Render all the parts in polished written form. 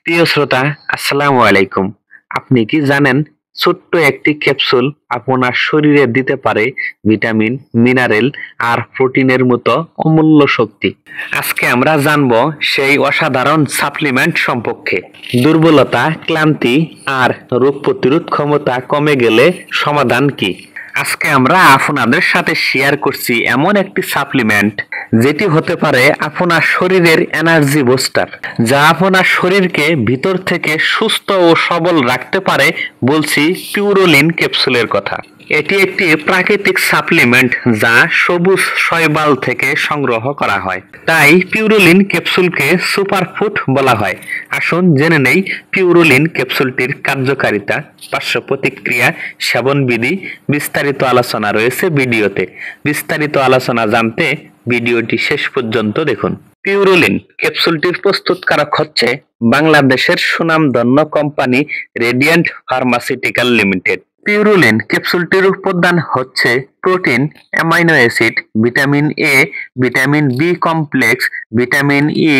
প্রিয় শ্রোতা, আসসালামু আলাইকুম। আপনি কি জানেন ছোট্ট একটি ক্যাপসুল আপনার শরীরে দিতে পারে ভিটামিন, মিনারেল আর প্রোটিনের মতো অমূল্য শক্তি। আজকে আমরা জানবো সেই অসাধারণ সাপ্লিমেন্ট সম্পর্কে। দুর্বলতা, ক্লান্তি আর রোগ প্রতিরোধ ক্ষমতা কমে গেলে সমাধান কি? আজকে আমরা আপনাদের সাথে শেয়ার করছি এমন একটি সাপ্লিমেন্ট যেটি হতে পারে আপনার শরীরের এনার্জি বুস্টার, যা আপনার শরীরকে ভিতর থেকে সুস্থ ও সবল রাখতে পারে। বলছি পিউরোলিন ক্যাপসুলের কথা। এটি একটি প্রাকৃতিক সাপ্লিমেন্ট যা সবুজ শৈবাল থেকে সংগ্রহ করা হয়, তাই পিউরোলিন ক্যাপসুলকে সুপারফুড বলা হয়। আসুন জেনে নেই পিউরোলিন ক্যাপসুলটির কার্যকারিতা, পার্শ্ব প্রতিক্রিয়া, সেবনবিধি। বিস্তারিত আলোচনা রয়েছে ভিডিওতে। বিস্তারিত আলোচনা জানতে ভিডিওটি শেষ পর্যন্ত দেখুন। পিউরোলিন ক্যাপসুলটির প্রস্তুতকারক হচ্ছে বাংলাদেশের সুনামধন্য কোম্পানি রেডিয়েন্ট ফার্মাসিউটিক্যাল লিমিটেড। পিউরোলিন ক্যাপসুলটির উপাদান হচ্ছে protein, amino acid, vitamin A, vitamin B complex, vitamin E,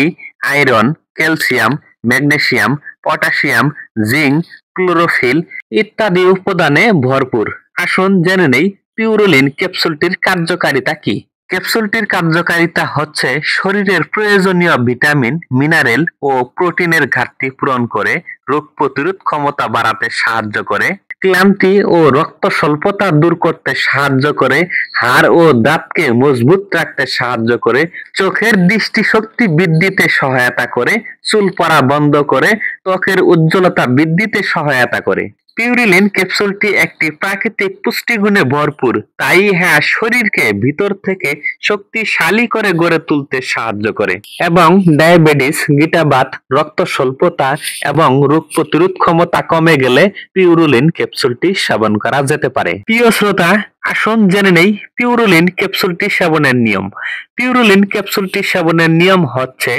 iron, calcium, magnesium, potassium, zinc, chlorophyll ইত্যাদি উপাদানে ভরপুর। আসুন জেনে নেই পিউরোলিন ক্যাপসুলটির কার্যকারিতা কি। ক্যাপসুলটির কার্যকারিতা হচ্ছে শরীরের প্রয়োজনীয় ভিটামিন, মিনারেল ও প্রোটিনের ঘাটতি পূরণ করে, রোগ প্রতিরোধ ক্ষমতা বাড়াতে সাহায্য করে, ক্লান্তি ও রক্ত স্বল্পতা দূর করতে সাহায্য করে, হাড় ও দাঁতকে মজবুত রাখতে সাহায্য করে, চোখের দৃষ্টিশক্তি বৃদ্ধিতে সহায়তা করে, চুল পড়া বন্ধ করে, ত্বকের উজ্জ্বলতা বৃদ্ধিতে সহায়তা করে। পিউরিলিন ক্যাপসুলটি একটি প্রাকৃতিক পুষ্টিগুণে ভরপুর, তাই হ্যাঁ শরীরকে ভিতর থেকে শক্তিশালী করে গড়ে তুলতে সাহায্য করে এবং ডায়াবেটিস, গিটাবাত, রক্ত স্বল্পতা এবং রোগ প্রতিরোধ ক্ষমতা কমে গেলে পিউরোলিন ক্যাপসুলটি সেবন করা যেতে পারে। প্রিয় শ্রোতা, আসুন জেনে নেই পিউরোলিন ক্যাপসুলটি সেবনের নিয়ম। পিউরোলিন ক্যাপসুলটি সেবনের নিয়ম হচ্ছে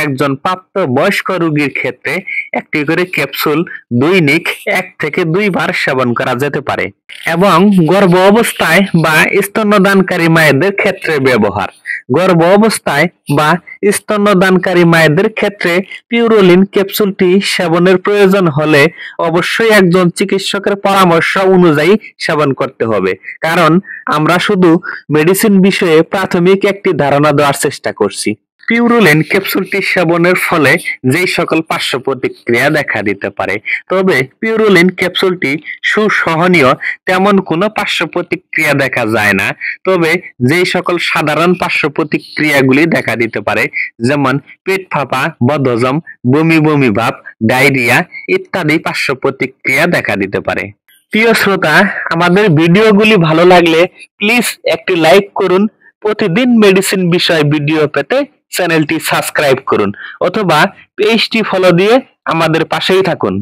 একজন প্রাপ্ত বয়স্ক রোগীর ক্ষেত্রে একটি করে ক্যাপসুল দৈনিক 1 থেকে 2 বার সেবন করা যেতে পারে এবং গর্ভ অবস্থায় বা স্তন্যদানকারী মায়েদের ক্ষেত্রে ব্যবহার। গর্ভ অবস্থায় বা স্তন্যদানকারী মায়েদের ক্ষেত্রে পিউরোলিন ক্যাপসুলটি সেবনের প্রয়োজন হলে অবশ্যই একজন চিকিৎসকের পরামর্শ অনুযায়ী সেবন করতে হবে, কারণ আমরা শুধু মেডিসিন বিষয়ে প্রাথমিক একটি ধারণা দেওয়ার চেষ্টা করছি। পিউরোলিন ক্যাপসুলটি সেবনের ফলে যেই সকল পার্শ্ব প্রতিক্রিয়া দেখা দিতে পারে, তবে পিউরোলিন ক্যাপসুলটি সুসহনীয়, তেমন কোনো পার্শ্ব প্রতিক্রিয়া দেখা যায় না। তবে যেই সকল সাধারণ পার্শ্ব প্রতিক্রিয়াগুলি দেখা দিতে পারে, যেমন পেট ফাঁপা, বদহজম, বমি বমি ভাব, ডায়রিয়া ইত্যাদি পার্শ্ব প্রতিক্রিয়া দেখা দিতে পারে। প্রিয় শ্রোতা, আমাদের ভিডিওগুলি ভালো লাগলে প্লিজ একটি লাইক করুন। প্রতিদিন মেডিসিন বিষয় ভিডিও পেতে চ্যানেলটি সাবস্ক্রাইব করুন অথবা পেজটি ফলো দিয়ে আমাদের পাশেই থাকুন।